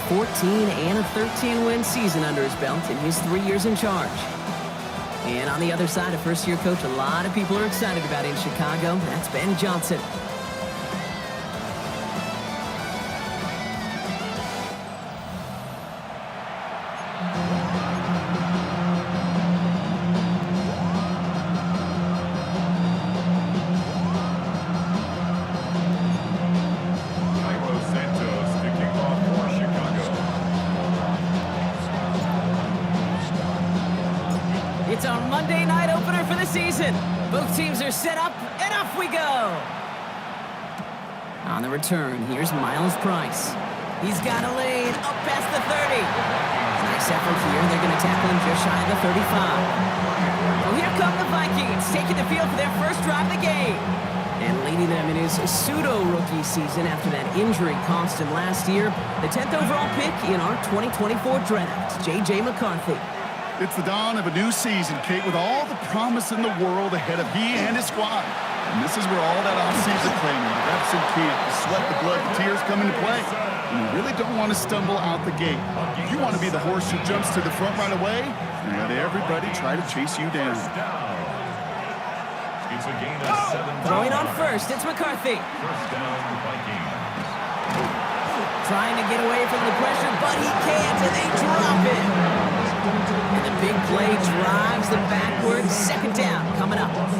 14 and a 13-win season under his belt in his 3 years in charge. And on the other side, a first-year coach a lot of people are excited about in Chicago. That's Ben Johnson. It's our Monday night opener for the season. Both teams are set up, and off we go. On the return, here's Miles Price. He's got a lane up past the 30. Nice effort here. They're going to tackle him just shy of the 35. Well, here come the Vikings, taking the field for their first drive of the game. And leading them in his pseudo-rookie season after that injury cost him last year. The 10th overall pick in our 2024 draft, J.J. McCarthy. It's the dawn of a new season, Kate, with all the promise in the world ahead of he and his squad. And this is where all that offseason training, the reps in camp, the sweat, the blood, the tears come into play. And you really don't want to stumble out the gate. You want to be the horse who jumps to the front right away and let everybody try to chase you down. It's a gain of 7. Throwing on first, it's McCarthy. First down, Vikings. Trying to get away from the pressure, but he can't, and they drop it. And the big play drives them backwards. Second down coming up. It's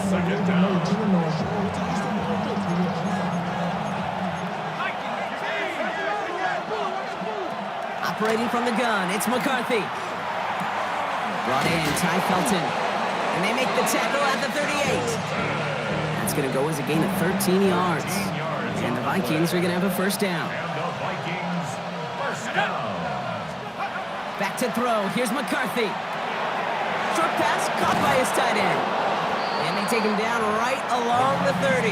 second down. Operating from the gun, it's McCarthy. Brought in, Ty Felton. And they make the tackle at the 38. That's going to go as a gain of 13 yards. And the Vikings are going to have a first down. And the Vikings, first down. Back to throw. Here's McCarthy. Short pass caught by his tight end. And they take him down right along the 30.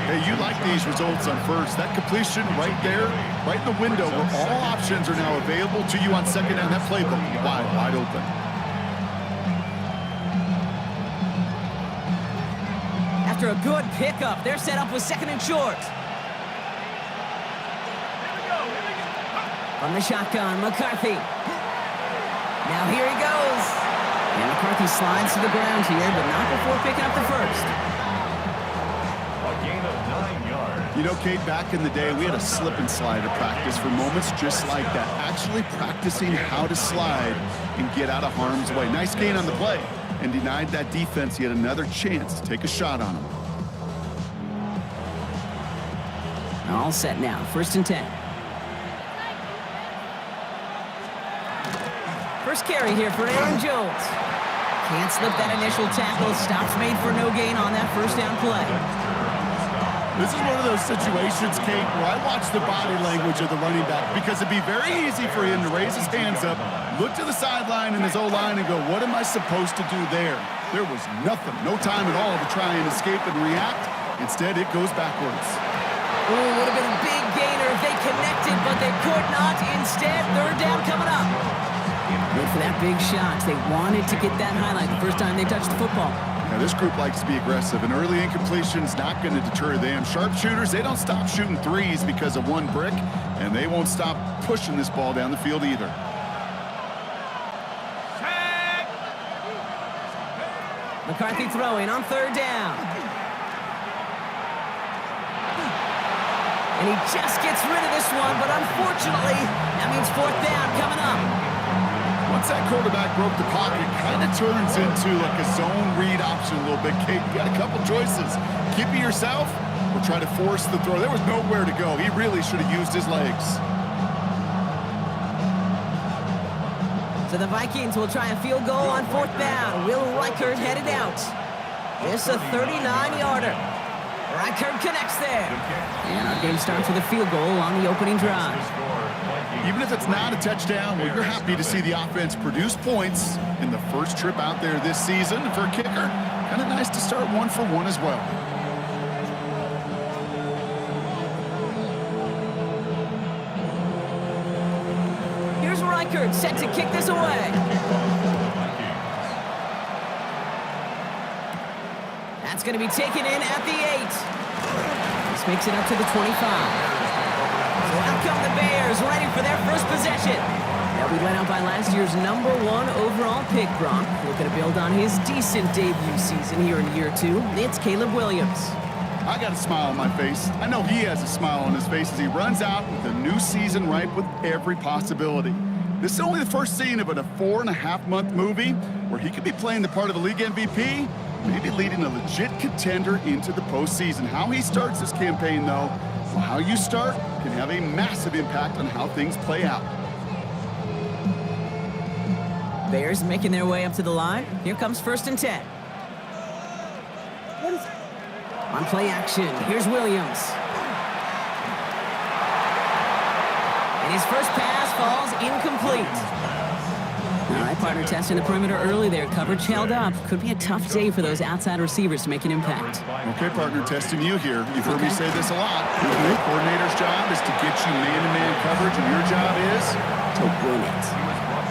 Hey, you like these results on first. That completion right there, right in the window where all options are now available to you on second down. That playbook wide open. After a good pickup, they're set up with second and short. From the shotgun, McCarthy. Now here he goes. And McCarthy slides to the ground here, but not before picking up the first. A gain of 9 yards. You know, Kate, back in the day, we had a slip and slide to practice for moments just like that. Actually practicing how to slide and get out of harm's way. Nice gain on the play. And denied that defense yet another chance to take a shot on him. All set now, 1st and 10. First carry here for Aaron Jones. Can't slip that initial tackle. Stops made for no gain on that first down play. This is one of those situations, Kate, where I watch the body language of the running back because it'd be very easy for him to raise his hands up, look to the sideline and his O-line and go, what am I supposed to do there? There was nothing, no time at all to try and escape and react. Instead, it goes backwards. Oh, would have been a big gainer if they connected, but they could not. Instead, third down coming up. Good for that big shot. They wanted to get that highlight the first time they touched the football. Now, this group likes to be aggressive, and early incompletion is not going to deter them. Sharpshooters, they don't stop shooting threes because of one brick, and they won't stop pushing this ball down the field either. McCarthy throwing on third down. And he just gets rid of this one, but unfortunately, that means fourth down coming up. Once that quarterback broke the pocket, it kind of turns into like a zone read option a little bit, Kate. You got a couple choices. Keep it yourself or try to force the throw. There was nowhere to go. He really should have used his legs. So the Vikings will try a field goal on fourth down. Will Reichert headed out. This a 39-yarder. Reichert connects there. And our game starts with a field goal on the opening drive. Even if it's not a touchdown, well, you're happy to see the offense produce points in the first trip out there this season. And for a kicker, kind of nice to start 1-for-1 as well. Here's Reichert set to kick this away. That's going to be taken in at the 8. This makes it up to the 25. for their first possession. They'll be led out by last year's #1 overall pick, Brock. Looking to build on his decent debut season here in year 2. It's Caleb Williams. I got a smile on my face. I know he has a smile on his face as he runs out with a new season ripe with every possibility. This is only the first scene of a 4.5-month movie where he could be playing the part of the league MVP, maybe leading a legit contender into the postseason. How he starts this campaign, though, well, how you start can have a massive impact on how things play out. Bears making their way up to the line. Here comes 1st and 10. On play action, here's Williams. And his first pass falls incomplete. All right, partner testing the perimeter early there. Coverage held up. Could be a tough day for those outside receivers to make an impact. Okay, partner, testing you here. You've heard me say this a lot. Your coordinator's job is to get you man-to-man coverage, and your job is to win it.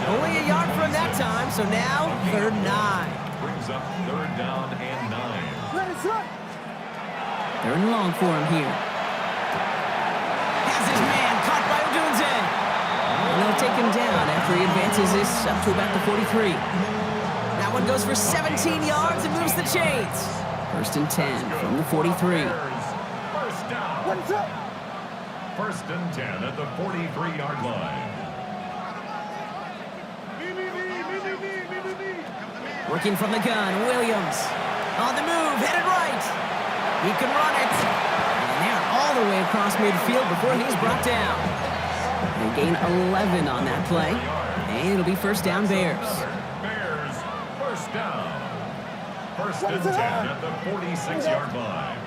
Only a yard from that time, so now 3rd and 9. Brings up 3rd down and 9. 3rd and long for him here. Has his man caught by Odunze. And they'll take him down after he advances this up to about the 43. That one goes for 17 yards and moves the chains. 1st and 10 from the 43. First down. 1st and 10 at the 43-yard line. Working from the gun, Williams. On the move, headed right. He can run it. And they're all the way across midfield before he's brought down. They gain 11 on that play. And it'll be 1st down Bears. Bears, 1st down. 1st and 10 at the 46-yard line.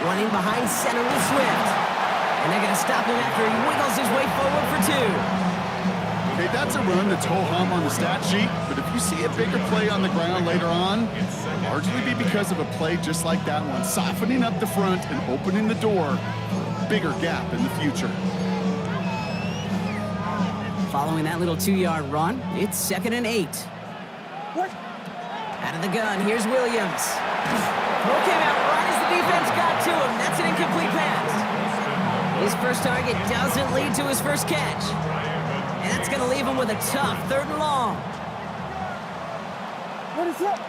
Running behind center with Swift. And they're going to stop him after he wiggles his way forward for 2. Okay, that's a run that's ho-hum on the stat sheet, but if you see a bigger play on the ground later on, it'll largely be because of a play just like that one, softening up the front and opening the door for a bigger gap in the future. Following that little 2-yard run, it's 2nd and 8. Out of the gun, here's Williams. Throw came out right as the defense got to him. That's an incomplete pass. His first target doesn't lead to his first catch. And that's going to leave him with a tough 3rd and long. What is that?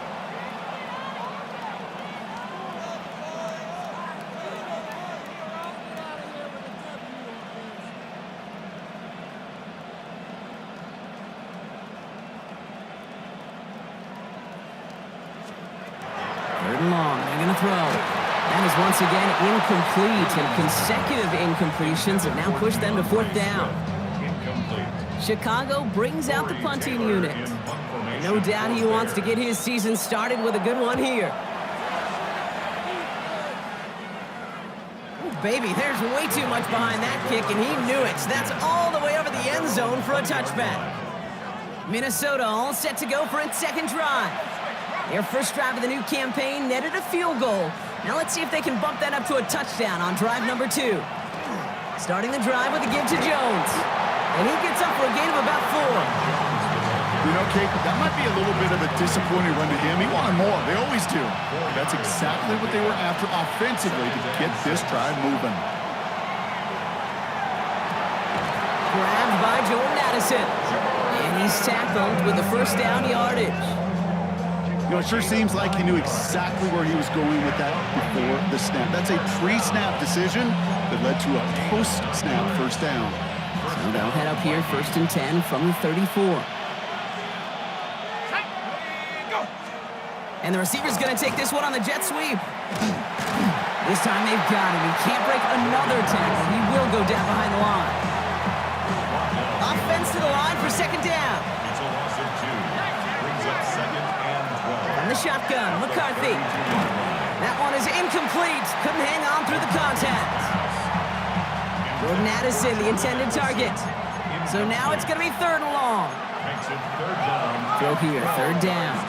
Long. They're going to throw. That is once again incomplete, and consecutive incompletions have now pushed them to 4th down. Chicago brings out the punting unit. No doubt he wants to get his season started with a good one here. Oh, baby, there's way too much behind that kick, and he knew it. That's all the way over the end zone for a touchback. Minnesota all set to go for its 2nd drive. Their first drive of the new campaign netted a field goal. Now let's see if they can bump that up to a touchdown on drive number 2. Starting the drive with a give to Jones. And he gets up for a gain of about 4. You know, Kate, that might be a little bit of a disappointing run to him. He wanted more. They always do. That's exactly what they were after offensively to get this drive moving. Grabbed by Jordan Addison. And he's tackled with the 1st down yardage. You know, it sure seems like he knew exactly where he was going with that before the snap. That's a pre-snap decision that led to a post-snap 1st down. So they'll head up here 1st and 10 from the 34. And the receiver's going to take this one on the jet sweep. This time they've got him. He can't break another tackle. He will go down behind the line. Offense to the line for 2nd down. It's a loss of 2. Brings up 2nd and 12. From the shotgun, McCarthy. That one is incomplete. Couldn't hang on through the contact. Jordan Addison, the intended target. So now it's going to be 3rd and long. Makes it 3rd down. Throw here, 3rd down.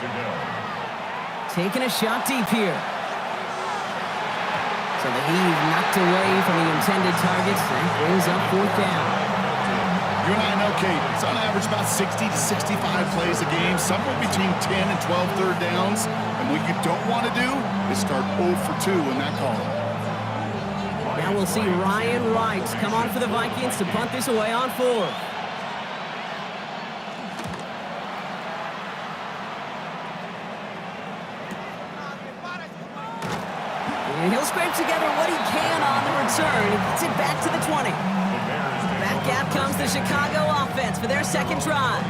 Taking a shot deep here. So the heave knocked away from the intended target. That brings up 4th down. You and I know, Kate, it's on average about 60 to 65 plays a game, somewhere between 10 and 12 third downs. And what you don't want to do is start 0 for 2 in that column. Now we'll see Ryan Wright come on for the Vikings to punt this away on 4th. And he'll scrape together what he can on the return and gets it back to the 20. Back out comes the Chicago offense for their second drive.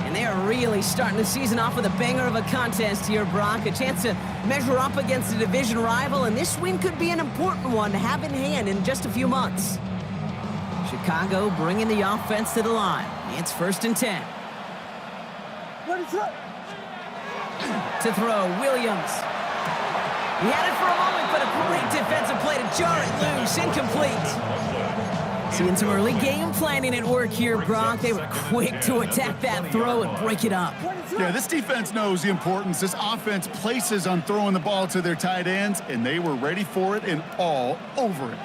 And they are really starting the season off with a banger of a contest here, Brock. A chance to measure up against a division rival, and this win could be an important one to have in hand in just a few months. Chicago bringing the offense to the line. It's 1st and 10. To throw, Williams. He had it for a moment, but a great defensive play to jar it loose. Incomplete. Seeing some early game planning at work here, Brock. They were quick to attack that throw and break it up. Yeah, this defense knows the importance this offense places on throwing the ball to their tight ends, and they were ready for it and all over it.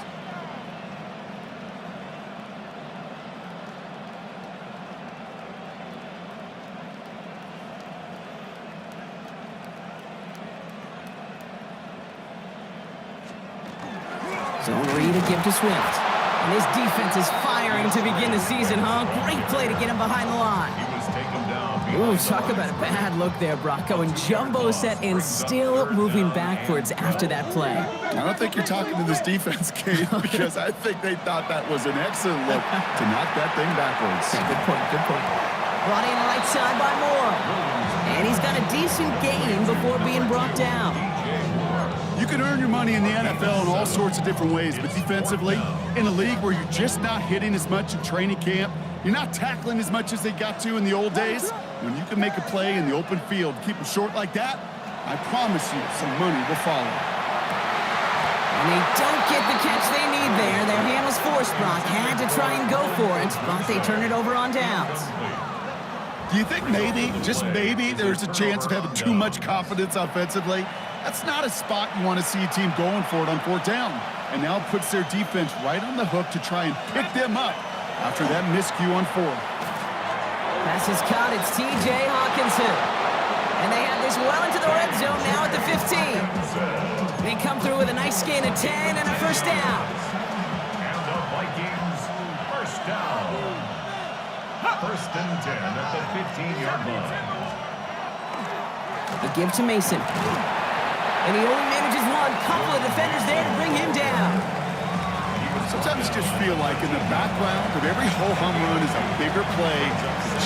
Zone read to give to Swift. And his defense is firing to begin the season, huh? Great play to get him behind the line. He was taken down. Ooh, talk about a bad look there, Brock. Going jumbo set and still moving backwards after that play. I don't think you're talking to this defense, Kate, because I think they thought that was an excellent look to knock that thing backwards. Yeah, good point, good point. Brought in right side by Moore. And he's got a decent gain before being brought down. You can earn your money in the NFL in all sorts of different ways, but defensively, in a league where you're just not hitting as much in training camp, you're not tackling as much as they got to in the old days, when you can make a play in the open field, keep them short like that, I promise you some money will follow. And they don't get the catch they need there. Their hand was forced, Brock. Had to try and go for it, but they turn it over on downs. Do you think maybe, just maybe, there's a chance of having too much confidence offensively? That's not a spot you want to see a team going for it on 4th down. And now it puts their defense right on the hook to try and pick them up after that miscue on 4th. Pass is caught. It's T.J. Hawkinson. And they have this well into the red zone now at the 15. They come through with a nice gain of 10 and a first down. And the Vikings, first down. 1st and 10 at the 15-yard line. They give to Mason. And he only manages one. Couple of defenders there to bring him down. Sometimes you just feel like in the background of every ho-hum run is a bigger play.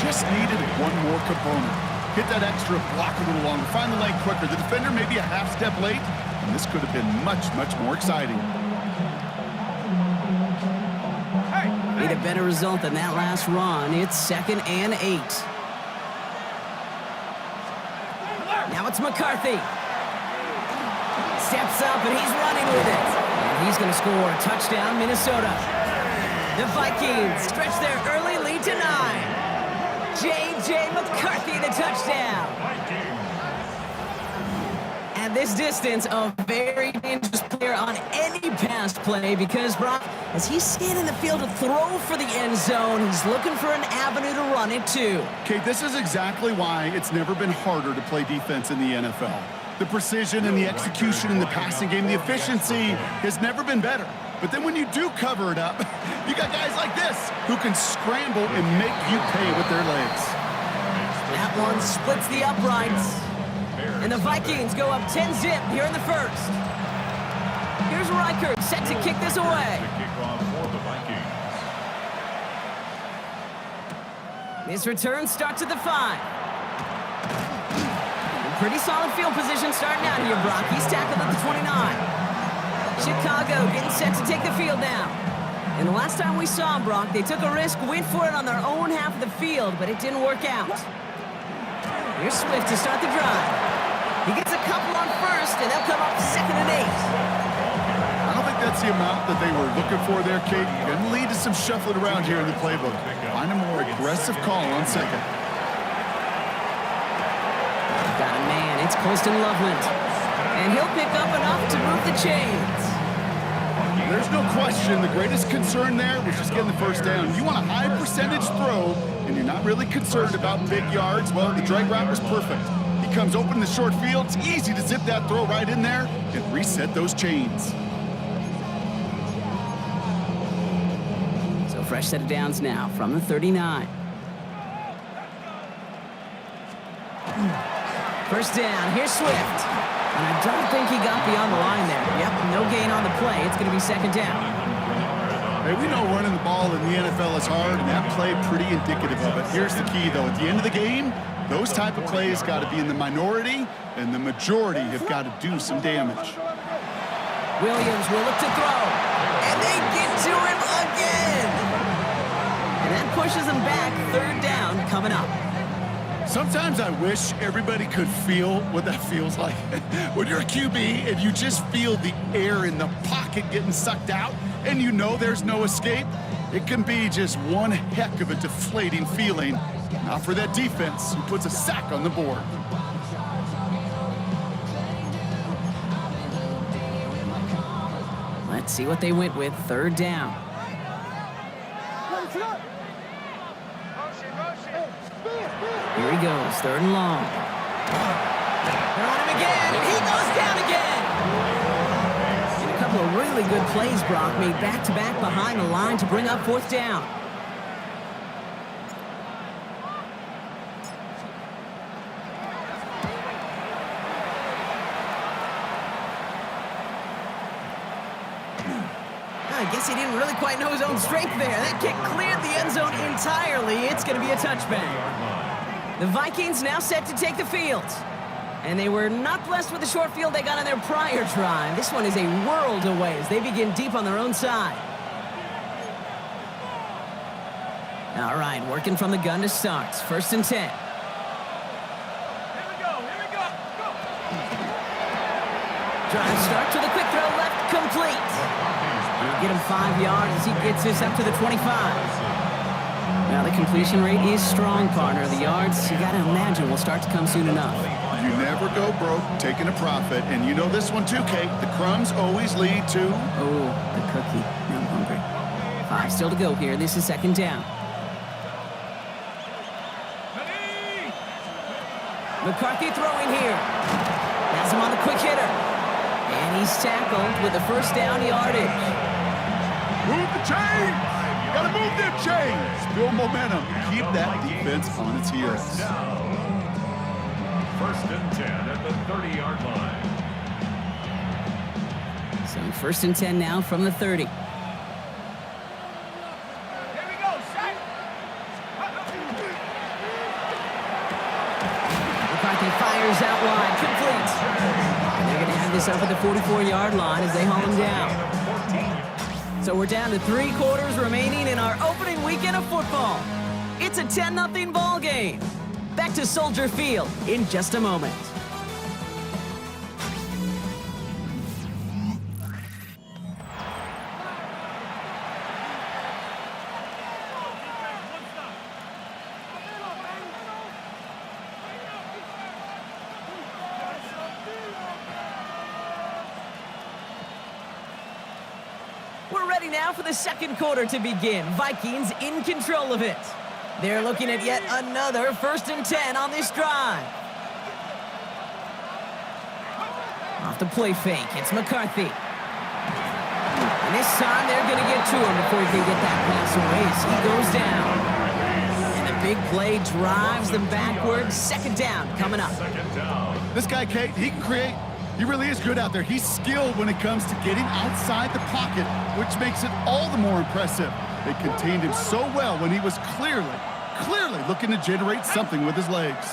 Just needed one more component. Hit that extra block a little longer. Find the lane quicker. The defender may be a half step late, and this could have been much, much more exciting. Need a better result than that last run. It's 2nd and 8. Now it's McCarthy. Steps up, and he's running with it. And he's going to score a touchdown, Minnesota. The Vikings stretch their early lead to 9. J.J. McCarthy, the touchdown. At this distance, a very dangerous player on any pass play because, Brock, as he's scanning the field to throw for the end zone, he's looking for an avenue to run it too. Okay, this is exactly why it's never been harder to play defense in the NFL. The precision and the execution in the passing game, the efficiency has never been better. But then when you do cover it up, you got guys like this who can scramble and make you pay with their legs. That one splits the uprights. And the Vikings go up 10-zip here in the first. Here's Reichert set to kick this away. This return starts at the 5. Pretty solid field position starting out here, Brock. He's tackled at the 29. Chicago getting set to take the field now. And the last time we saw them, Brock, they took a risk, went for it on their own half of the field, but it didn't work out. Here's Swift to start the drive. He gets a couple on first, and they'll come up 2nd and 8. I don't think that's the amount that they were looking for there, Kate. Going to lead to some shuffling around here in the playbook. Find a more aggressive call on 2nd. Got a man. It's Colston Loveland. And he'll pick up enough to move the chains. There's no question the greatest concern there was just getting the first down. You want a high percentage throw, and you're not really concerned about big yards. Well, the drag route was perfect. He comes open in the short field. It's easy to zip that throw right in there and reset those chains. So fresh set of downs now from the 39. First down, here's Swift. And I don't think he got beyond the line there. Yep, no gain on the play. It's going to be second down. Hey, we know running the ball in the NFL is hard, and that play pretty indicative of it. Here's the key, though. At the end of the game, those type of plays got to be in the minority, and the majority have got to do some damage. Williams will look to throw. And they get to him again. And that pushes him back. Third down coming up. Sometimes I wish everybody could feel what that feels like. When you're a QB and you just feel the air in the pocket getting sucked out and you know there's no escape, it can be just one heck of a deflating feeling. Not for that defense who puts a sack on the board. Let's see what they went with. Third down. Here he goes, third and long. They're on him again, and he goes down again. And a couple of really good plays, Brock, made back-to-back behind the line to bring up fourth down. I guess he didn't really quite know his own strength there. That kick cleared the end zone entirely. It's going to be a touchback. The Vikings now set to take the field. And they were not blessed with the short field they got on their prior drive. This one is a world away as they begin deep on their own side. All right, working from the gun to start. First and 10. Here we go. Go. Drive start to the quick throw left, complete. He'll get him 5 yards as he gets this up to the 25. Now the completion rate is strong, partner. The yards, you got to imagine, will start to come soon enough. You never go broke taking a profit, and you know this one too, Kate. The crumbs always lead to... Oh, the cookie. Now I'm hungry. 5 still to go here. This is second down. McCarthy throwing here. Has him on the quick hitter. And he's tackled with the first down yardage. Move the chains! Gotta move them chains! Build momentum. Keep that defense on its heels. First and 10 at the 30-yard line. So first and 10 now from the 30. McCarthy fires out wide, complete. And they're going to have this up at the 44-yard line as they haul him down. So we're down to 3 quarters remaining in our opening weekend of football. It's a 10-0 ball game. Back to Soldier Field in just a moment. We're ready now for the second quarter to begin. Vikings in control of it. They're looking at yet another first and 10 on this drive. Off the play fake, it's McCarthy. And this time they're going to get to him before he can get that pass away as he goes down. And the big play drives them backwards. Second down coming up. This guy, Kate, he can create. He really is good out there. He's skilled when it comes to getting outside the pocket, which makes it all the more impressive. They contained him so well when he was clearly looking to generate something with his legs.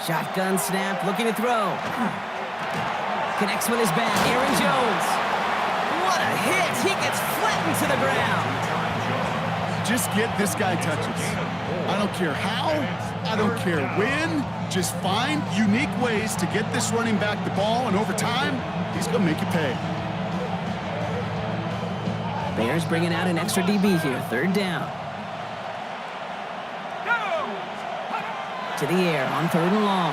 Shotgun snap, looking to throw. Connects with his back, Aaron Jones. What a hit! He gets flattened to the ground. Just get this guy touches. I don't care how, I don't care when. Just find unique ways to get this running back the ball, and over time, he's going to make you pay. Bears bringing out an extra DB here. Third down. To the air on third and long.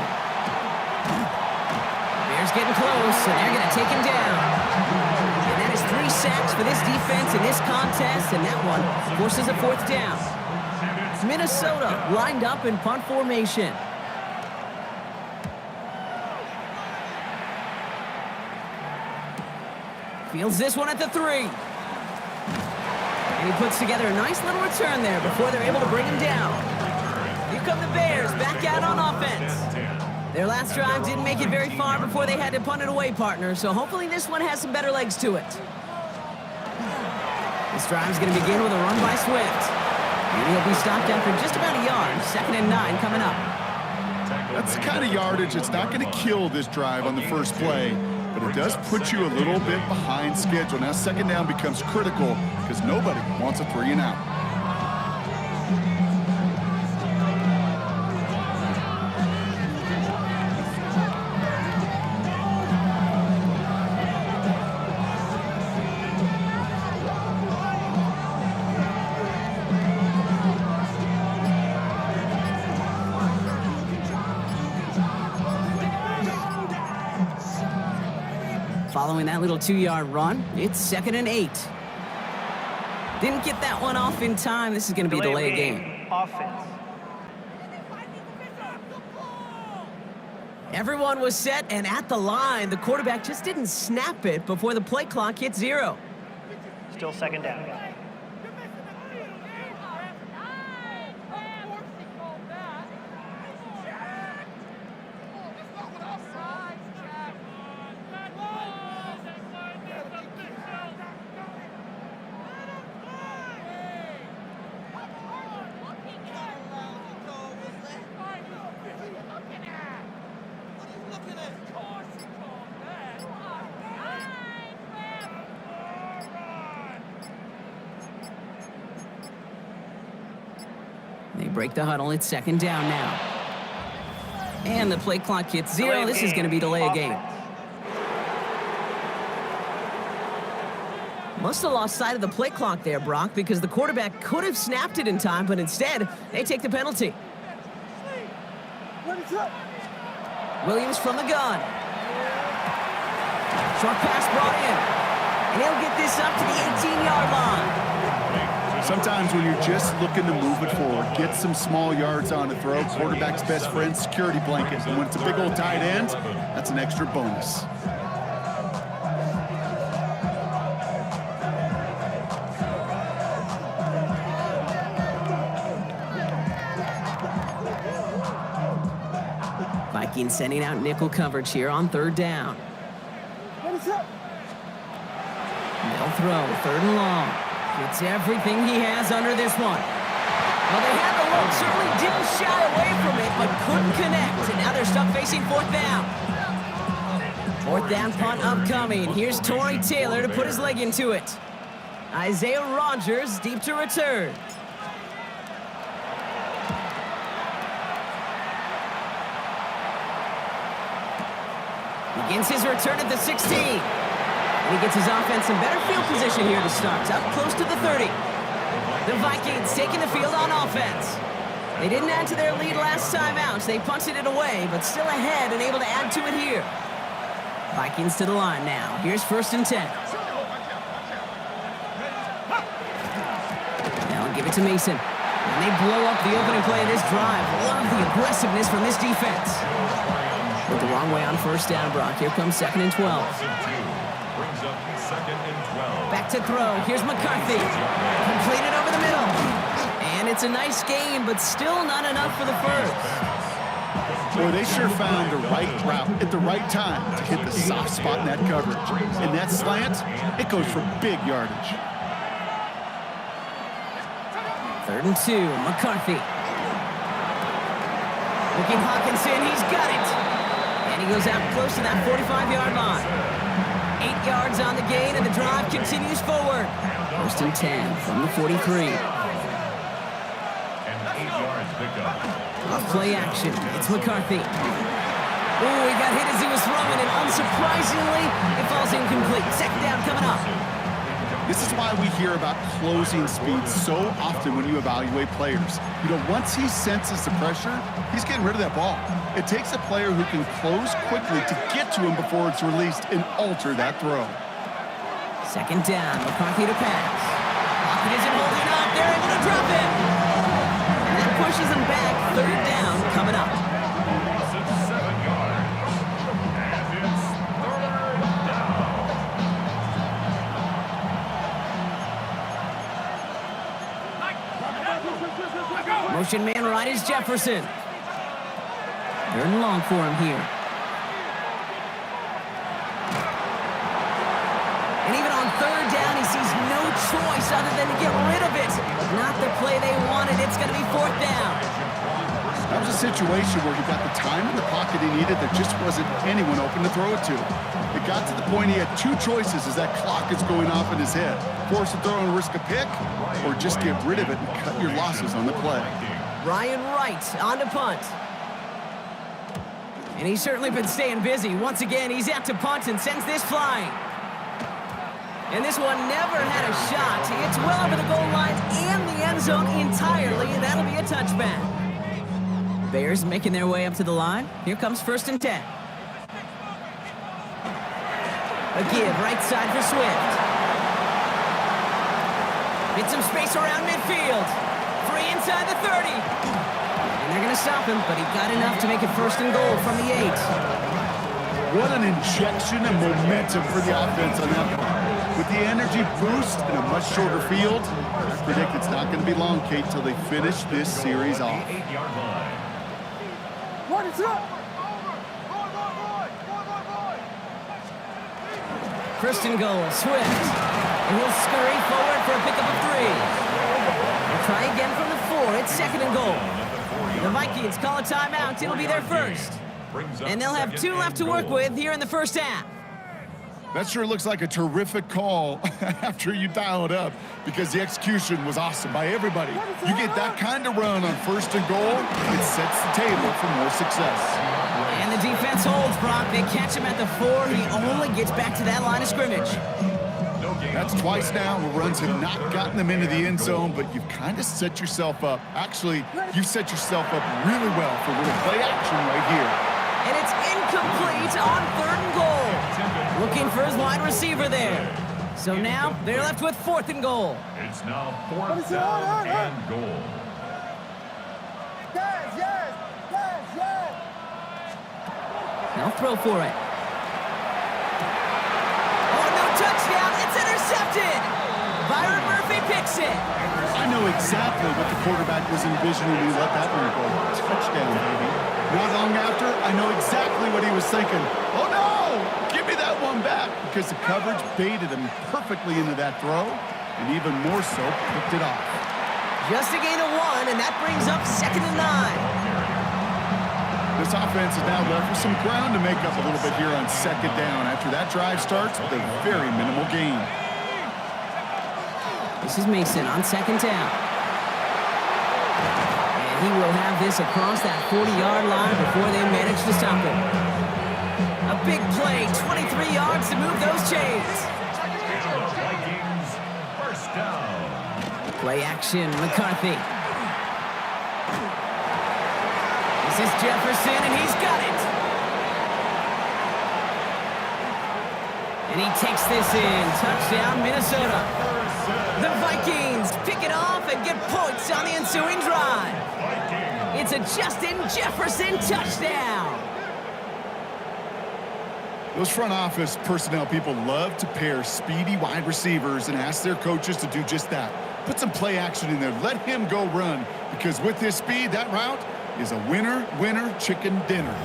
Bears getting close, and they're going to take him down. 3 sacks for this defense in this contest, and that one forces a 4th down. Minnesota lined up in punt formation. Fields this one at the 3. And he puts together a nice little return there before they're able to bring him down. Here come the Bears back out on offense. Their last drive didn't make it very far before they had to punt it away, partner, so hopefully this one has some better legs to it. This drive's going to begin with a run by Swift. And he'll be stopped after just about a yard. 2nd and 9 coming up. That's the kind of yardage that's not going to kill this drive on the first play, but it does put you a little bit behind schedule. Now 2nd down becomes critical because nobody wants a 3 and out. Following that little 2-yard run, it's 2nd and 8. Didn't get that one off in time. This is going to be a delay game. Offense. Everyone was set and at the line. The quarterback just didn't snap it before the play clock hit 0. Still 2nd down. They break the huddle. It's 2nd down now. And the play clock hits 0. This is going to be delay a game. Must have lost sight of the play clock there, Brock, because the quarterback could have snapped it in time, but instead, they take the penalty. Williams from the gun. Short pass brought in. And he'll get this up to the 18-yard line. Sometimes when you're just looking to move it forward, get some small yards on the throw, quarterback's best friend, security blanket. And when it's a big old tight end, that's an extra bonus. Vikings sending out nickel coverage here on 3rd down. They'll throw, 3rd and long. It's everything he has under this one. Well, they had the look, certainly didn't shy away from it, but couldn't connect. And now they're stuck facing 4th down. 4th down punt upcoming. Here's Torrey Taylor to put his leg into it. Isaiah Rodgers deep to return. Begins his return at the 16. And he gets his offense in better field position here to start. Up close to the 30. The Vikings taking the field on offense. They didn't add to their lead last time out. They punted it away, but still ahead and able to add to it here. Vikings to the line now. Here's 1st and 10. Now give it to Mason. And they blow up the opening play of this drive. Love the aggressiveness from this defense. Went the wrong way on 1st down, Brock. Here comes 2nd and 12. Back to throw. Here's McCarthy. Completed over the middle. And it's a nice game, but still not enough for the first. Boy, they sure found the right route at the right time to hit the soft spot in that coverage. And that slant, it goes for big yardage. 3rd and 2. McCarthy. Looking Hawkinson. He's got it. And he goes out close to that 45-yard line. 8 yards on the gain, and the drive continues forward. 1st and 10 from the 43. And 8 yards pickup. Off play action. It's McCarthy. Oh, he got hit as he was throwing, and unsurprisingly, it falls incomplete. 2nd down coming up. This is why we hear about closing speed so often when you evaluate players. You know, once he senses the pressure, he's getting rid of that ball. It takes a player who can close quickly to get to him before it's released and alter that throw. Second down, McCarthy to pass. Lockett isn't holding up. They're able to drop it. And that pushes them back. Third down coming up. Loss of 7 yards. And it's third down. Motion man right is Jefferson. Third and long for him here. And even on third down, he sees no choice other than to get rid of it. Not the play they wanted. It's going to be fourth down. That was a situation where he got the time in the pocket he needed. There just wasn't anyone open to throw it to. It got to the point he had two choices as that clock is going off in his head. Force a throw and risk a pick, or just get rid of it and cut your losses on the play. Ryan Wright on to punt. And he's certainly been staying busy. Once again, he's out to punt and sends this flying. And this one never had a shot. It's well over the goal line and the end zone entirely. That'll be a touchback. Bears making their way up to the line. Here comes 1st and 10. A give right side for Swift. Get some space around midfield. Free inside the 30. And they're going to stop him, but he got enough to make it 1st and goal from the 8. What an injection of momentum for the offense on that one. With the energy boost in a much shorter field, I predict it's not going to be long, Kate, till they finish this series off. 8-yard line. First and goal, Swift. And he'll scurry forward for a pickup of 3. They'll try again from the 4. It's 2nd and goal. The Vikings call a timeout. It'll be their first. And they'll have 2 left to work with here in the first half. That sure looks like a terrific call after you dial it up, because the execution was awesome by everybody. You get that kind of run on 1st and goal, it sets the table for more success. And the defense holds, Brock. They catch him at the 4. He only gets back to that line of scrimmage. That's twice now where runs have not gotten them into the end zone, but you've kind of set yourself up. Actually, you've set yourself up really well for a little play action right here. And it's incomplete on 3rd and goal. Looking for his wide receiver there. So now they're left with 4th and goal. It's now 4th down and goal. They'll throw for it. Oh, no touchdown. It's intercepted. Byron Murphy picks it. I know exactly what the quarterback was envisioning when he let that one go. Touchdown, baby. Not long after, I know exactly what he was thinking. Oh, no! Give me that one back, because the coverage baited him perfectly into that throw, and even more so, picked it off. Just a gain of 1, and that brings up 2nd and 9. This offense is now left with some ground to make up a little bit here on 2nd down after that drive starts with a very minimal gain. This is Mason on 2nd down. And he will have this across that 40-yard line before they manage to stop him. A big play, 23 yards to move those chains. Vikings, 1st down. Play action, McCarthy. This is Jefferson, and he's got it. And he takes this in. Touchdown, Minnesota. The Vikings pick it off and get points on the ensuing drive. It's a Justin Jefferson touchdown. Those front office personnel people love to pair speedy wide receivers and ask their coaches to do just that. Put some play action in there. Let him go run, because with his speed, that route is a winner, winner, chicken dinner.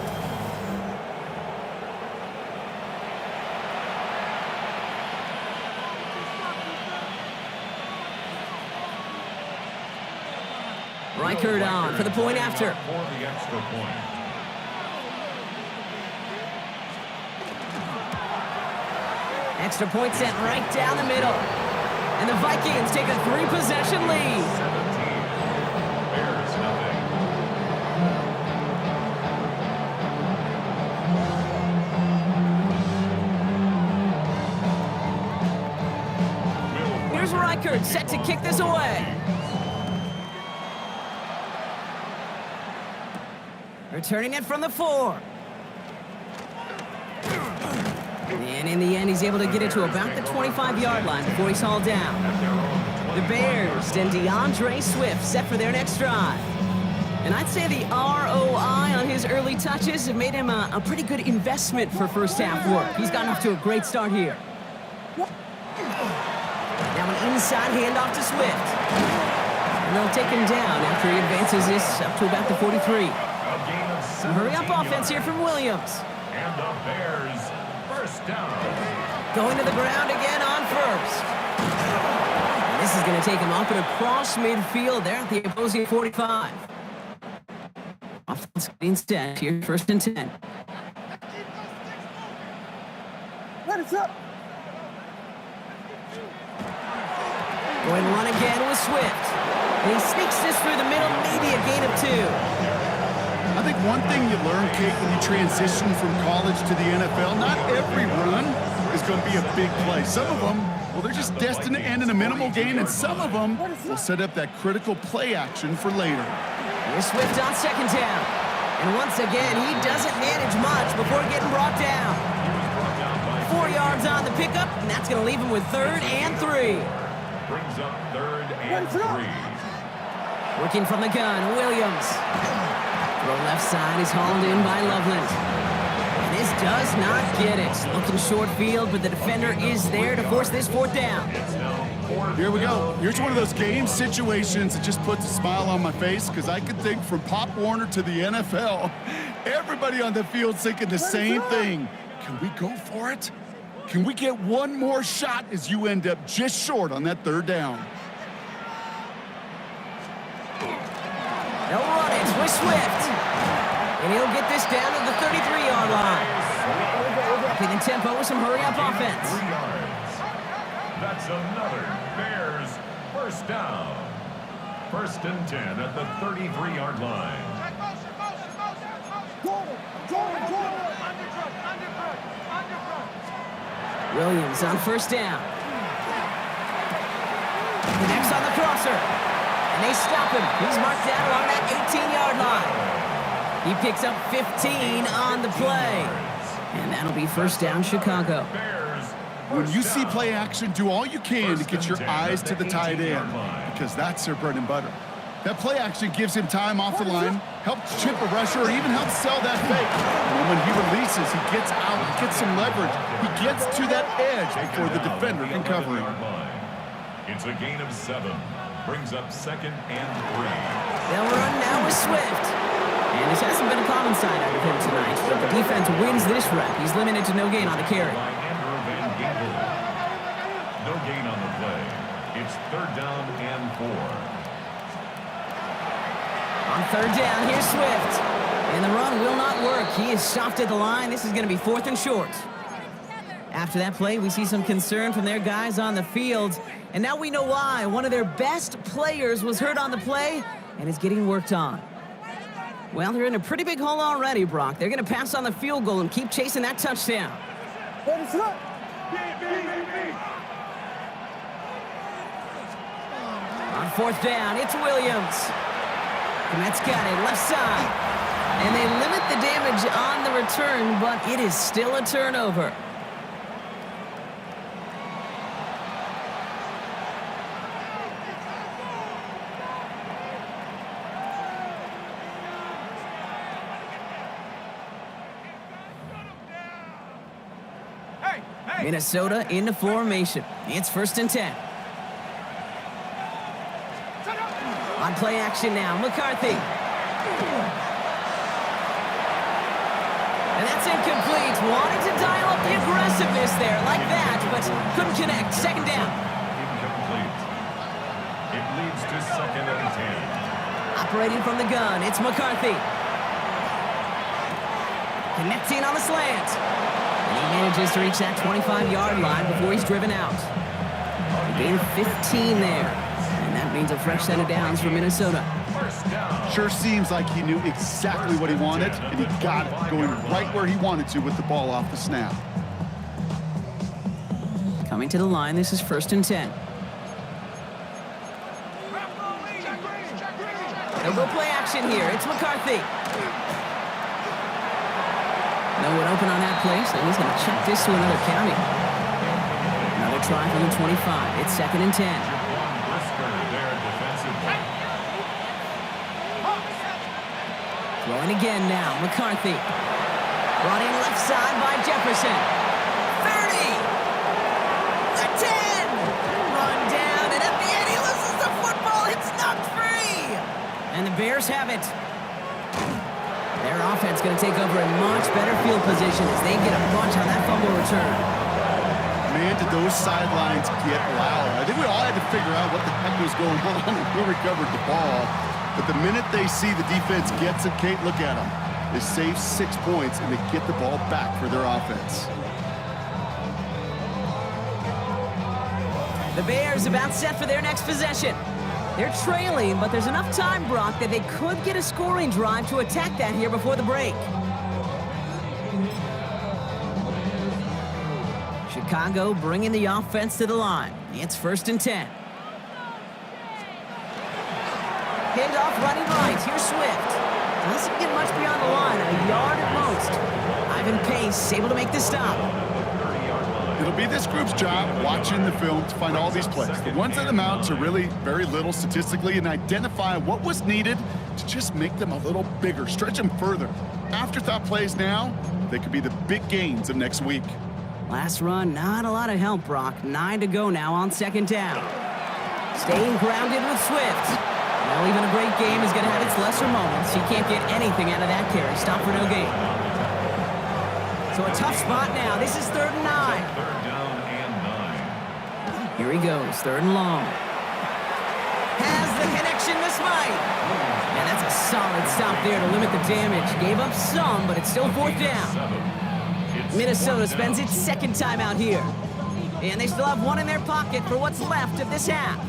Reichert on for the point after. For the extra point. Extra point sent right down the middle. And the Vikings take a 3-possession lead. 17. Bears nothing. Here's Reichert set to kick this away. Returning it from the 4. And in the end, he's able to get it to about the 25-yard line before he's hauled down. The Bears and DeAndre Swift set for their next drive. And I'd say the ROI on his early touches have made him a pretty good investment for first-half work. He's gotten off to a great start here. Now an inside handoff to Swift. And they'll take him down after he advances this up to about the 43. Some hurry-up offense here from Williams. And the Bears, first down. Going to the ground again on first. And this is going to take him up and across midfield there at the opposing 45. Offense getting set here, first and 10. Let it up. Going to run again with Swift. And he sneaks this through the middle, maybe a gain of 2. I think one thing you learn, Kate, when you transition from college to the NFL, not every run is going to be a big play. Some of them, well, they're just destined to end in a minimal gain, and some of them will set up that critical play action for later. Here's Swift on second down. And once again, he doesn't manage much before getting brought down. 4 yards on the pickup, and that's going to leave him with 3rd and 3. Brings up 3rd and 3. Working from the gun, Williams. Throw left side is hauled in by Loveland. And this does not get it. Looking short field, but the defender is there to force this 4th down. Here we go. Here's one of those game situations that just puts a smile on my face because I can think from Pop Warner to the NFL, everybody on the field's thinking the same thing. Can we go for it? Can we get one more shot as you end up just short on that 3rd down? They'll run it with Swift. And he'll get this down to the 33-yard line. Upping the tempo with some hurry-up offense. 3 yards. That's another Bears first down. 1st and 10 at the 33-yard line. Williams on first down. The next on the crosser. And they stop him. He's marked down along that 18-yard line. He picks up 15 on the play. And that'll be first down, Chicago. When you see play action, do all you can to get your eyes to the tight end because that's their bread and butter. That play action gives him time off the line, helps chip a rusher, or even helps sell that fake. And when he releases, he gets out, gets some leverage. He gets to that edge before the defender can cover him. It's a gain of 7. Brings up 2nd and 3. They'll run now with Swift. And this hasn't been a common side out of him tonight, but the defense wins this rep. He's limited to no gain on the carry. No gain on the play. It's 3rd down and 4. On 3rd down, here's Swift. And the run will not work. He is stopped at the line. This is going to be 4th and short. After that play, we see some concern from their guys on the field. And now we know why. One of their best players was hurt on the play and is getting worked on. Well, they're in a pretty big hole already, Brock. They're going to pass on the field goal and keep chasing that touchdown. On 4th down, it's Williams. Komet's got it, left side. And they limit the damage on the return, but it is still a turnover. Minnesota into formation. It's 1st and 10. On play action now, McCarthy. And that's incomplete. Wanted to dial up the aggressiveness there like that, but couldn't connect. 2nd down. Incomplete. It leads to 2nd and 10. Operating from the gun, it's McCarthy. Connecting on the slant. And he manages to reach that 25-yard line before he's driven out. A gain of 15 there. And that means a fresh set of downs for Minnesota. Sure seems like he knew exactly what he wanted, and he got it, going right where he wanted to with the ball off the snap. Coming to the line, this is 1st and 10. They'll go play action here. It's McCarthy. No one open on that play, so he's going to check this to another county. Another try from the 25. It's 2nd and 10. Throwing again now. McCarthy. Brought in left side by Jefferson. 30. The 10. Run down, and at the end he loses the football. It's knocked free. And the Bears have it. Their offense going to take over in much better field position as they get a bunch on that fumble return. Man, did those sidelines get louder. I think we all had to figure out what the heck was going on and who recovered the ball. But the minute they see the defense gets it, Kate, look at them. They save 6 points, and they get the ball back for their offense. The Bears about set for their next possession. They're trailing, but there's enough time, Brock, that they could get a scoring drive to attack that here before the break. Chicago bringing the offense to the line. It's 1st and 10. Handoff running right. Here's Swift. Doesn't get much beyond the line. A yard at most. Ivan Pace able to make the stop. It'll be this group's job watching the film to find all these plays. The ones that amount to really very little statistically and identify what was needed to just make them a little bigger, stretch them further. Afterthought plays now, they could be the big gains of next week. Last run, not a lot of help, Brock. 9 to go now on 2nd down. Staying grounded with Swift. Well, even a great game is going to have its lesser moments. He can't get anything out of that carry. Stop for no gain. So a tough spot now. This is 3rd and 9. 3rd down and 9. Here he goes, 3rd and long. Has the connection to Smythe. And that's a solid stop there to limit the damage. Gave up some, but it's still 4th down. Minnesota spends its 2nd time out here. And they still have one in their pocket for what's left of this half.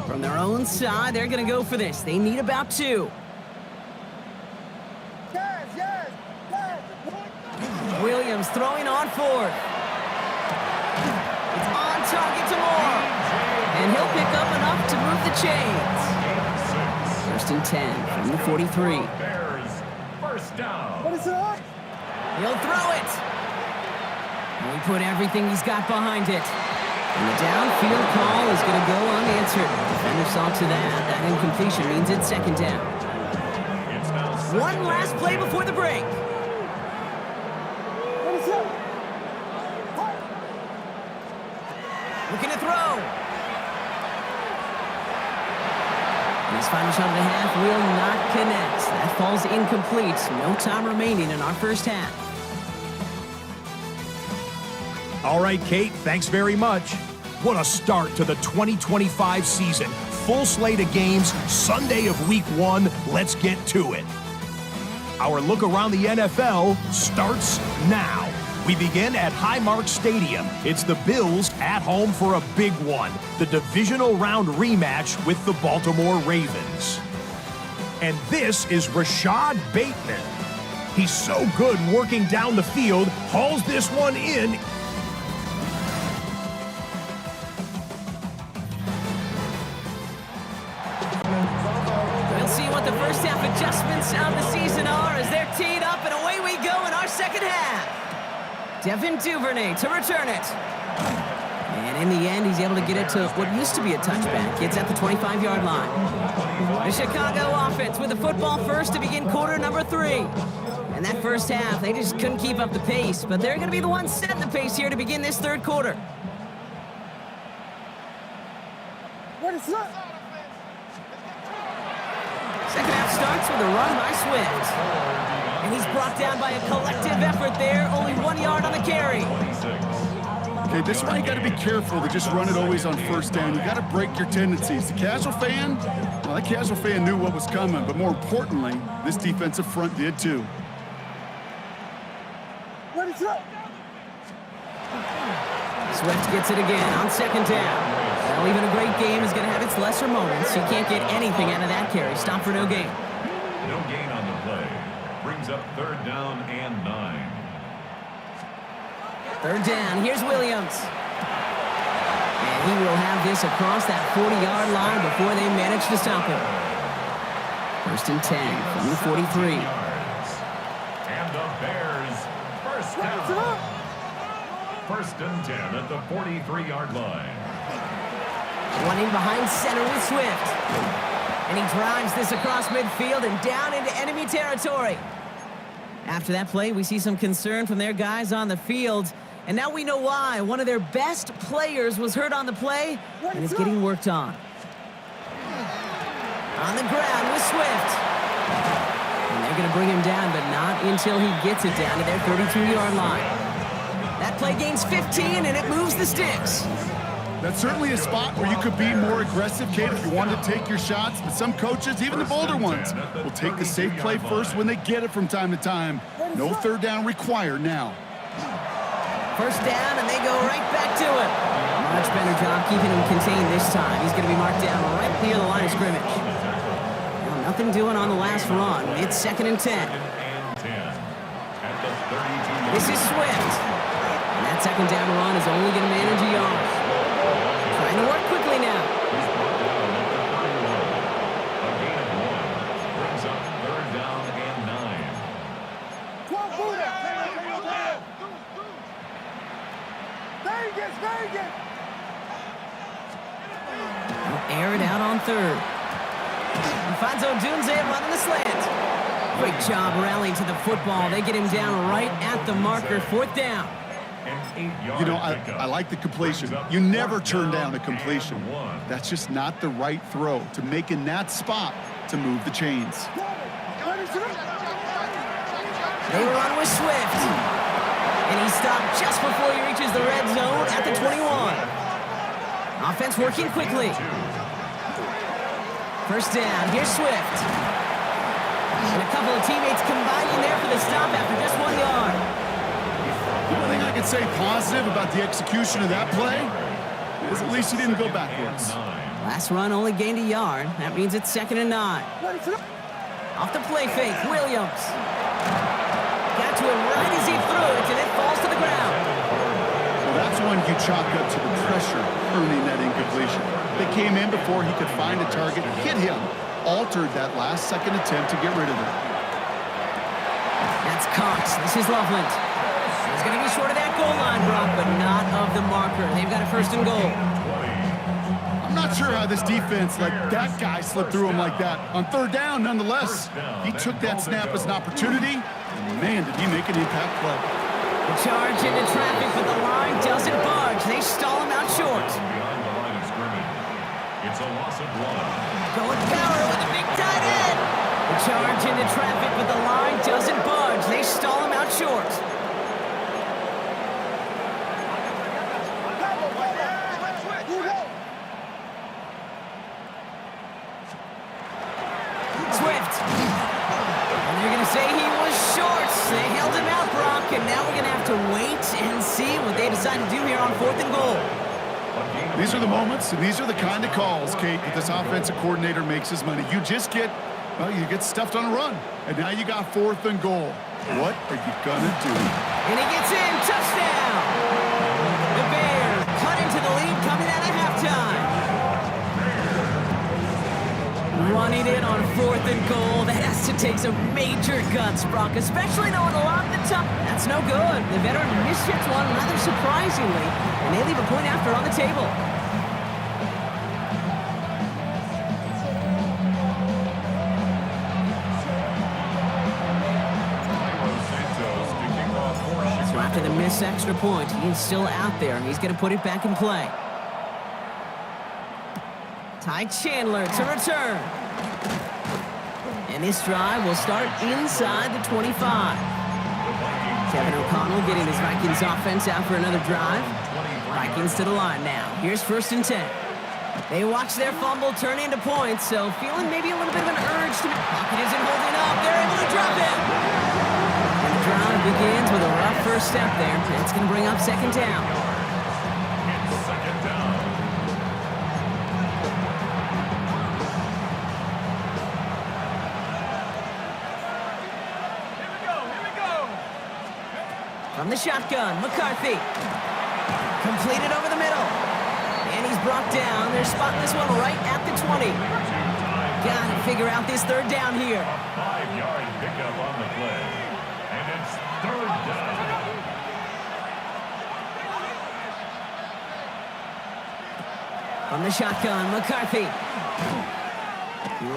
From their own side, they're going to go for this. They need about 2. Williams throwing on 4th. It's on target to Moore. And he'll pick up enough to move the chains. 1st and 10 from the 43. Bears, 1st down. What is up? He'll throw it. And he put everything he's got behind it. And the downfield call is going to go unanswered. Defender saw to that. That incompletion means it's 2nd down. One last play before the break. What is up? Looking to throw. And his final shot of the half will not connect. That falls incomplete. No time remaining in our 1st half. All right, Kate, thanks very much. What a start to the 2025 season. Full slate of games, Sunday of week 1. Let's get to it. Our look around the NFL starts now. We begin at Highmark Stadium. It's the Bills at home for a big one, the divisional round rematch with the Baltimore Ravens. And this is Rashad Bateman. He's so good working down the field, hauls this one in. We'll see what the first half adjustments of the season are as they're teed up, and away we go in our 2nd half. Devin Duvernay to return it. And in the end, he's able to get it to what used to be a touchback. It's at the 25-yard line. The Chicago offense with the football first to begin quarter number 3. And that first half, they just couldn't keep up the pace, but they're going to be the ones setting the pace here to begin this 3rd quarter. What is up? 2nd half starts with a run by Swift. And he's brought down by a collective effort there. Only 1 yard on the carry. Okay, this is why you got to be careful to just run it always on 1st down. You got to break your tendencies. The casual fan, well, that casual fan knew what was coming, but more importantly, this defensive front did too. What is up? Swift gets it again on 2nd down. Well, even a great game is going to have its lesser moments. You can't get anything out of that carry. Stop for no gain. No gain on the play. Brings up 3rd down and 9. Third down, here's Williams. And he will have this across that 40-yard line before they manage to stop him. First and 10 from the 43. And the Bears first down. First and 10 at the 43-yard line. Running behind center with Swift. And he drives this across midfield and down into enemy territory. After that play, we see some concern from their guys on the field. And now we know why. One of their best players was hurt on the play and is getting worked on. On the ground with Swift. And they're going to bring him down, but not until he gets it down to their 32-yard line. That play gains 15, and it moves the sticks. That's certainly a spot where you could be more aggressive, Kate, if you wanted to take your shots. But some coaches, even the bolder ones, will take the safe play first when they get it from time to time. No third down required now. First down, and they go right back to it. Much better job keeping him contained this time. He's going to be marked down right near the line of scrimmage. Well, nothing doing on the last run. It's second and 10. This is Swift. And that second down run is only going to manage a yard. Trying to work quickly now. Brings up third down and 9. Vegas! Air it out on third. He finds Odunze running the slant. Great job rallying to the football. They get him down right at the marker. Fourth down. You know, I like the completion. You never turn down a completion. That's just not the right throw to make in that spot to move the chains. They run with Swift. And he stopped just before he reaches the red zone at the 21. Offense working quickly. First down, here's Swift. And a couple of teammates combining there for the stop after just 1 yard. The only thing I can say positive about the execution of that play is at least he didn't go backwards. Last run only gained a yard. That means it's second and 9. Off the play fake, Williams. Got to him right as he threw it, and it falls to the ground. Well, that's when you chalk up to the pressure earning that incompletion. They came in before he could find a target, hit him, altered that last second attempt to get rid of it. That's Cox. This is Loveland. He's going to be short of that goal line, Brock, but not of the marker. They've got a first and goal. I'm not sure how this defense let that guy slip through him like that. On third down, nonetheless, he took that snap as an opportunity, and man, did he make an impact play. The charge into traffic, but the line doesn't budge. They stall him out short. It's a loss of 1. Going power with a big tight end. The charge into traffic, but the line doesn't budge. They stall him out short. Swift. And they're going to say he was short. They held him out, Brock, and now we're going to have to wait and see what they decide to do here on fourth and goal. These are the moments, and these are the kind of calls, Kate, that this offensive coordinator makes his money. You just get, well, you get stuffed on a run, and now you got fourth and goal. What are you going to do? And he gets in. Touchdown. The Bears cut into the lead coming out of halftime. Running in on fourth and goal. That has to take some major guts, Brock, especially knowing a lot of the top. That's no good. The veteran misshits one rather surprisingly, and they leave a point after on the table. So after the missed extra point, he's still out there, and he's going to put it back in play. Ty Chandler to return. And this drive will start inside the 25. Kevin O'Connell getting his Vikings offense out for another drive. Vikings to the line now. Here's first and 10. They watch their fumble turn into points, so feeling maybe a little bit of an urge to... Pocket isn't holding up. They're able to drop it. And the drive begins with a rough first step there. It's going to bring up second down. From the shotgun, McCarthy. Completed over the middle. And he's brought down. They're spotting this one right at the 20. Gotta figure out this third down here. 5-yard pickup on the play. And it's third down. From the shotgun, McCarthy.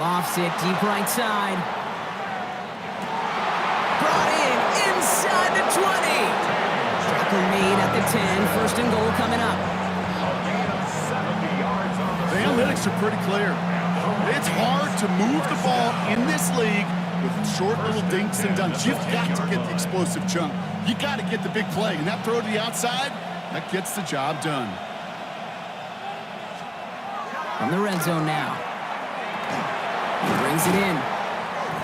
Lofts it deep right side. Brought in inside the 20. Tackle made at the 10. First and goal coming up. A gain of 70 yards on the The analytics are pretty clear. It's hard to move the ball in this league with short little dinks and dunks. You've got to get the explosive chunk. You got to get the big play. And that throw to the outside, that gets the job done. From the red zone now. He brings it in.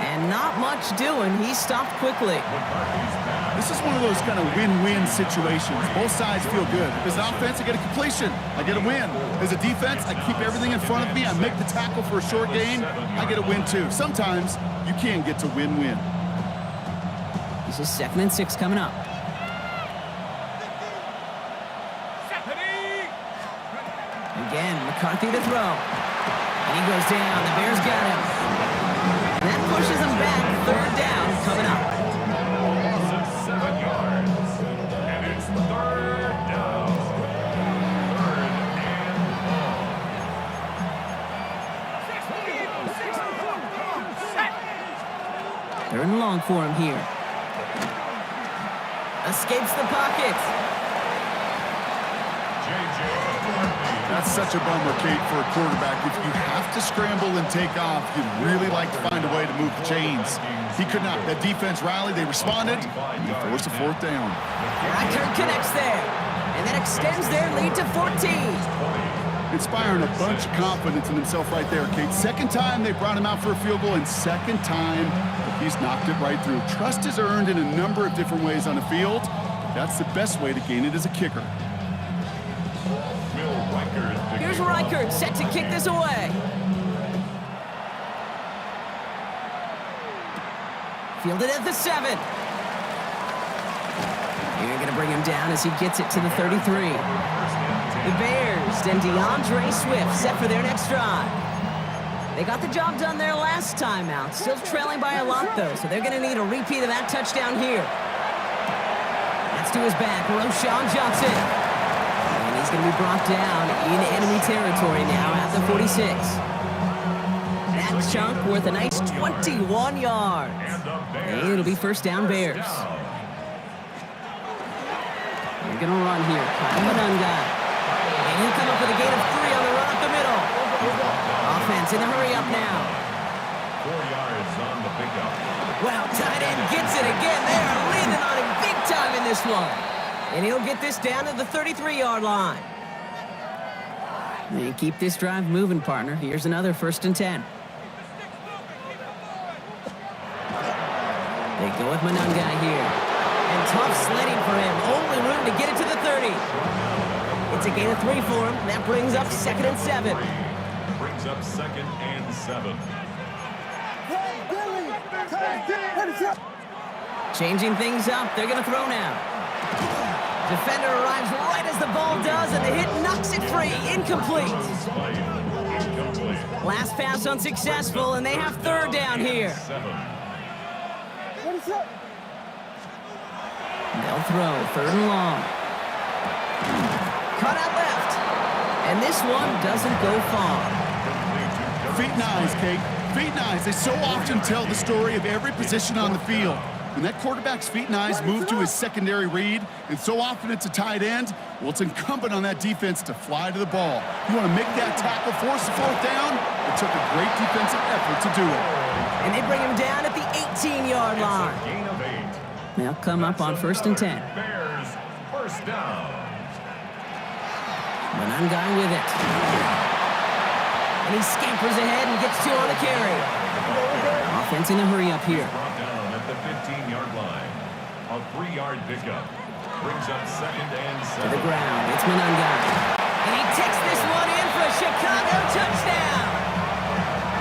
And not much doing. He stopped quickly. This is one of those kind of win-win situations. Both sides feel good. As an offense, I get a completion. I get a win. As a defense, I keep everything in front of me. I make the tackle for a short gain. I get a win, too. Sometimes you can get to win-win. This is 2nd and 6 coming up. Again, McCarthy to throw. And he goes down. The Bears got him. And that pushes him back. Third down coming up. loss of 7 yards. And it's third down. Third and long. Third and long for him here. Escapes the pocket. That's such a bummer, Kate, for a quarterback. If you have to scramble and take off, you'd really like to find a way to move the chains. He could not. That defense rallied. They responded. And they forced a fourth down. Reichert connects there. And that extends their lead to 14. Inspiring a bunch of confidence in himself right there, Kate. Second time they brought him out for a field goal, and second time he's knocked it right through. Trust is earned in a number of different ways on the field. That's the best way to gain it as a kicker. Here's Reichert set to kick this away. Fielded at the 7. You're going to bring him down as he gets it to the 33. The Bears and DeAndre Swift set for their next drive. They got the job done there last time out. Still trailing by a lot, though, so they're going to need a repeat of that touchdown here. That's to his back, Roshan Johnson. And he's going to be brought down in enemy territory now at the 46. That chunk worth a nice 21 yards. And it'll be first down Bears. They're going to run here. Kyle Manunga. And he'll come up with a gain of 3 on the run up the middle. Offense in the hurry up now. 4 yards on the pickup. Well, tight end gets it again. They are leaning on him big time in this one. And he'll get this down to the 33-yard line. And keep this drive moving, partner. Here's another 1st and 10. They go with Manunga here. And tough sledding for him. Only room to get it to the 30. It's a gain of 3 for him. That brings up 2nd and 7. Brings up 2nd and 7. Changing things up. They're going to throw now. Defender arrives right as the ball does, and the hit knocks it free. Incomplete. Last pass unsuccessful, and they have 3rd down here. They'll throw 3rd and long. Cut out left. And this one doesn't go far. Feet and eyes, Kate. Feet and eyes. They so often tell the story of every position on the field. When that quarterback's feet and eyes move to his secondary read, and so often it's a tight end, well, it's incumbent on that defense to fly to the ball. You want to make that tackle, force the 4th down? It took a great defensive effort to do it. And they bring him down at the 18-yard line. Gain of 8. They'll come up on 1st and 10. Bears, first down. Manunga with it. And he scampers ahead and gets 2 on the carry. Offense in a hurry up here. Brought down at the 15-yard line. A 3-yard pickup. Brings up 2nd and 7. To the ground, it's Manunga. And he takes this one in for a Chicago touchdown.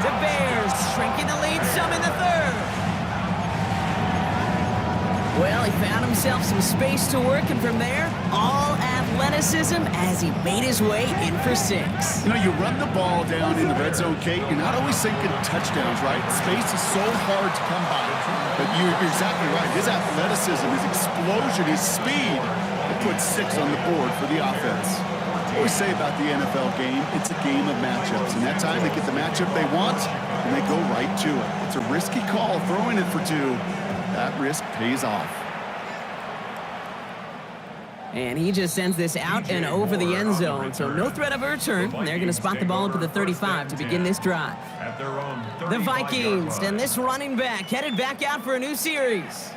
The Bears shrinking the lead some in the 3rd. Well, he found himself some space to work, and from there, all athleticism as he made his way in for 6. You know, you run the ball down in the red zone, Kate, you're not always thinking touchdowns, right? Space is so hard to come by. But you're exactly right. His athleticism, his explosion, his speed, it puts 6 on the board for the offense. I always say about the NFL game, it's a game of matchups. And that time they get the matchup they want, and they go right to it. It's a risky call, throwing it for 2. That risk pays off. And he just sends this out and over the end zone, so no threat of a return. They're going to spot the ball up at the 35 to begin this drive. The Vikings and this running back headed back out for a new series.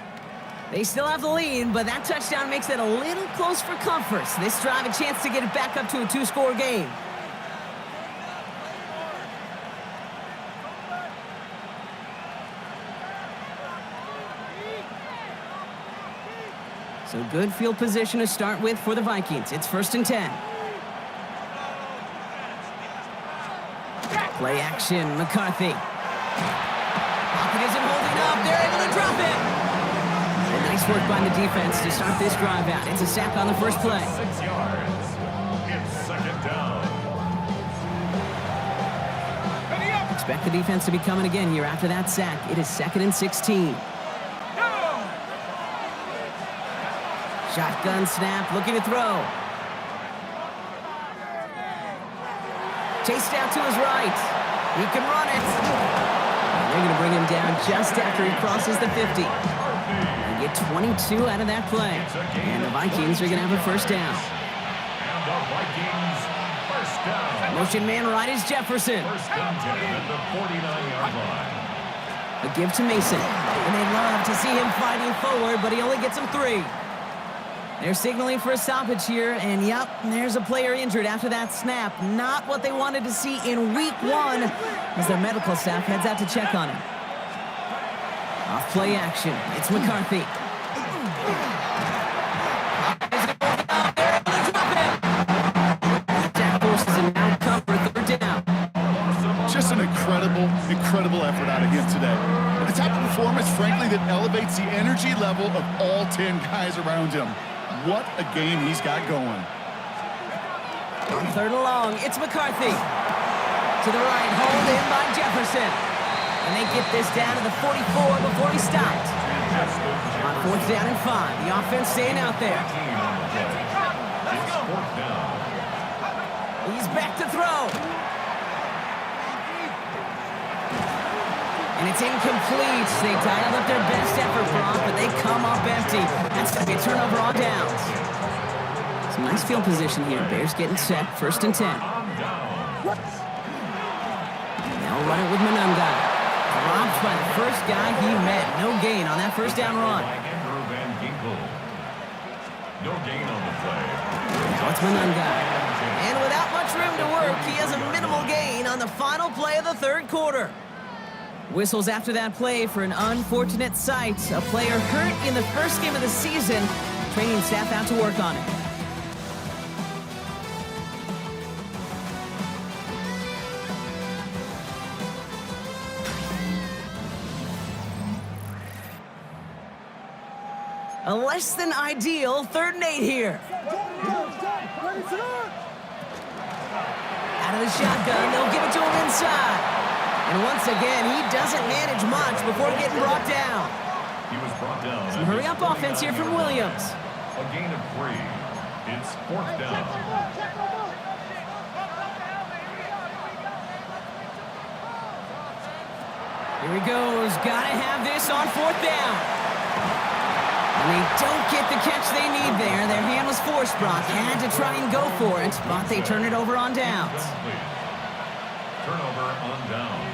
They still have the lead, but that touchdown makes it a little close for comfort. This drive a chance to get it back up to a 2-score game. So good field position to start with for the Vikings. It's 1st and 10. Play action, McCarthy. Pocket isn't holding up. They're able to drop it. And nice work by the defense to start this drive out. It's a sack on the first play. 6 yards. It's 2nd down. Expect the defense to be coming again here after that sack. It is 2nd and 16. Shotgun snap, looking to throw. Chased out to his right. He can run it. And they're going to bring him down just after he crosses the 50. And get 22 out of that play. And the Vikings are going to have a 1st down. And the Vikings, 1st down. Motion man right is Jefferson. 1st and 10 at the 49-yard line. A give to Mason. And they love to see him fighting forward, but he only gets him 3. They're signaling for a stoppage here, and yep, there's a player injured after that snap. Not what they wanted to see in week 1 as their medical staff heads out to check on him. Off play action, it's McCarthy. Jack forces him out, cover, 3rd down. Just an incredible effort out of him today. And the type of performance, frankly, that elevates the energy level of all 10 guys around him. What a game he's got going. On 3rd and long, it's McCarthy. To the right, hauled in by Jefferson. And they get this down to the 44 before he stopped. On 4th down and 5, the offense staying out there. He's back to throw. And it's incomplete. They dialed up their best effort, Brock, but they come up empty. That's going to be a turnover on downs. Some nice field position here. Bears getting set. 1st and 10. Now run it with Monunga. Dropped by the first guy he met. No gain on that 1st down run. No gain on the play. Now it's Monunga. And without much room to work, he has a minimal gain on the final play of the 3rd quarter. Whistles after that play for an unfortunate sight. A player hurt in the first game of the season. Training staff out to work on it. A less than ideal 3rd and 8 here. Out of the shotgun, they'll give it to him inside. And once again, he doesn't manage much before getting brought down. He was brought down. Some hurry-up offense here from Williams. A gain of 3. It's 4th down. Here he goes. Gotta have this on 4th down. And they don't get the catch they need there. Their hand was forced, Brock. Had to try and go for it, but they turn it over on downs. Turnover on downs.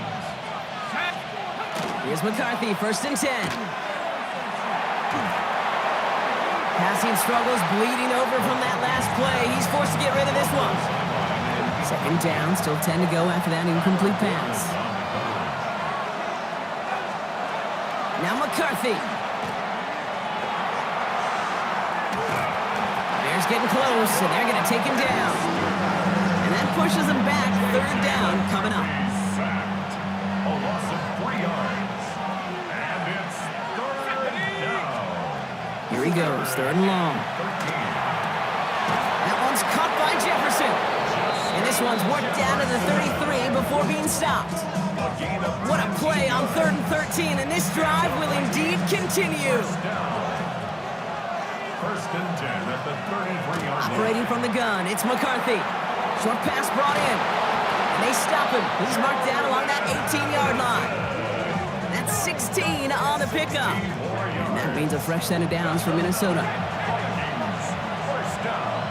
Here's McCarthy, 1st and 10. Passing struggles, bleeding over from that last play. He's forced to get rid of this one. 2nd down, still 10 to go after that incomplete pass. Now McCarthy. Bears getting close, and they're going to take him down. And that pushes them back. 3rd down coming up. Sacked. A loss of 3 yards. And it's 3rd down. he goes, 3rd and long. That one's caught by Jefferson. And this one's worked down to the 33 before being stopped. What a play on 3rd and 13, and this drive will indeed continue. First and 10 at the 33-yard line. Operating from the gun, it's McCarthy. Short pass brought in. And they stop him. He's marked down along that 18-yard line. That's 16 on the pickup. And that means a fresh set of downs for Minnesota. First down.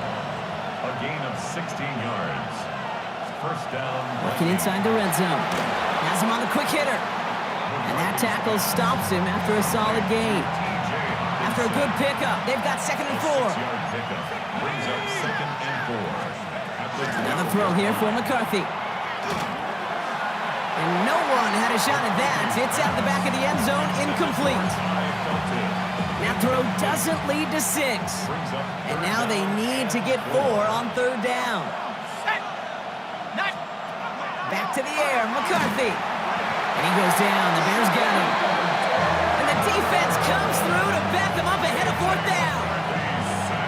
A gain of 16 yards. First down. Working inside the red zone. Has him on the quick hitter. And that tackle stops him after a solid gain. After a good pickup, they've got 2nd and 4. Pickup brings up 2nd and 4. Another throw here for McCarthy. And no one had a shot at that. It's at the back of the end zone, incomplete. That throw doesn't lead to 6. And now they need to get 4 on 3rd down. Back to the air, McCarthy. And he goes down. The Bears got him. And the defense comes through to back them up ahead of 4th down.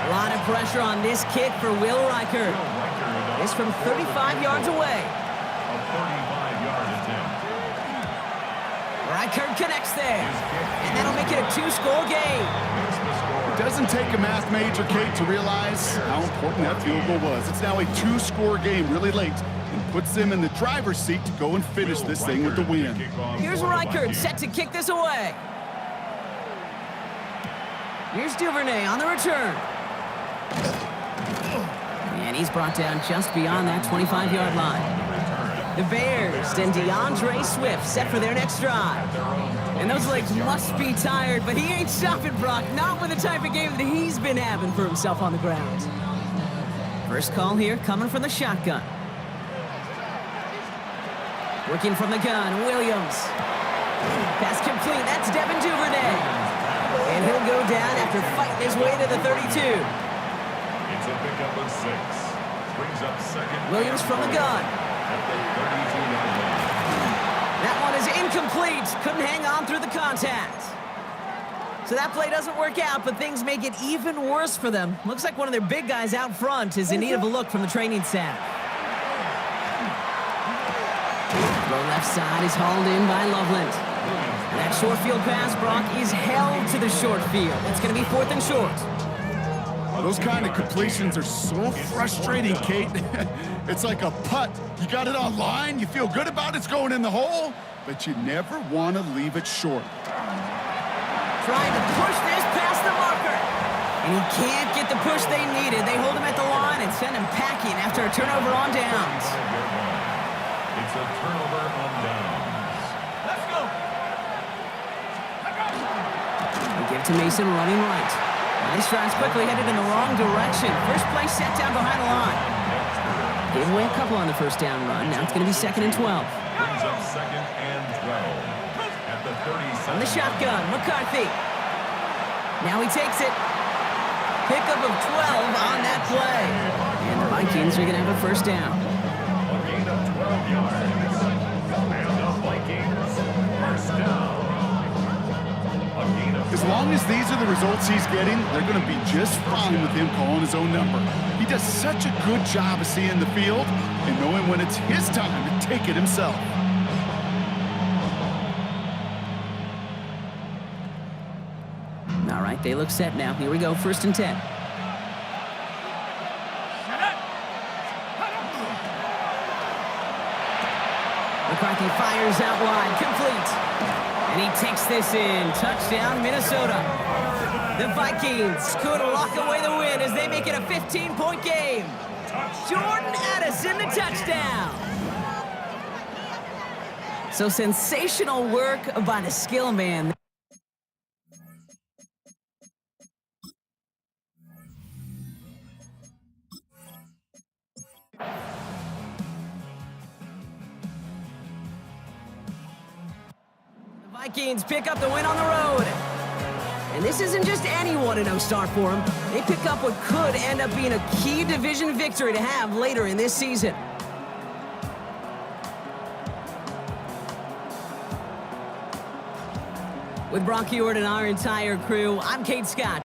A lot of pressure on this kick for Will Reichert. It's from 35 yards away. A 35-yard attempt. Reichert connects there. And that'll make it a 2-score game. It doesn't take a math major, Kate, to realize how important that field goal was. It's now a 2-score game really late and puts them in the driver's seat to go and finish this thing with the win. Here's Reichert set to kick this away. Here's Duvernay on the return. And he's brought down just beyond that 25-yard line. The Bears and DeAndre Swift set for their next drive. And those legs must be tired, but he ain't stopping, Brock. Not with the type of game that he's been having for himself on the ground. First call here coming from the shotgun. Working from the gun, Williams. Pass complete, that's Devin Duvernay. And he'll go down after fighting his way to the 32. It's a pickup of 6. Brings up 2nd. Williams from the gun. At the 32-yard line. That one is incomplete. Couldn't hang on through the contact. So that play doesn't work out, but things make it even worse for them. Looks like one of their big guys out front is in need of a look from the training staff. Throw left side is hauled in by Loveland. That short field pass, Brock, is held to the short field. It's going to be 4th and short. Those kind of completions are so frustrating, Kate. It's like a putt. You got it on line, you feel good about it's going in the hole, but you never want to leave it short. Trying to push this past the marker. And he can't get the push they needed. They hold him at the line and send him packing after a turnover on downs. It's a turnover on downs. Let's go. We give to Mason running right. Nice drives quickly headed in the wrong direction. First play set down behind the line. Gave away a couple on the first down run. Now it's going to be 2nd and 12. Brings up 2nd and 12. At the 37. On the shotgun, McCarthy. Now he takes it. Pickup of 12 on that play. And the Vikings are going to have a first down. A gain of 12 yards. And the Vikings first down. As long as these are the results he's getting, they're going to be just fine with him calling his own number. He does such a good job of seeing the field and knowing when it's his time to take it himself. All right, they look set now. Here we go, 1st and 10. McCarthy fires out wide, complete. And he takes this in. Touchdown, Minnesota. The Vikings could lock away the win as they make it a 15-point game. Jordan Addison, the touchdown. So sensational work by the skill man. Vikings pick up the win on the road. And this isn't just any 1-0 start for them. They pick up what could end up being a key division victory to have later in this season. With Brock Ewart and our entire crew, I'm Kate Scott.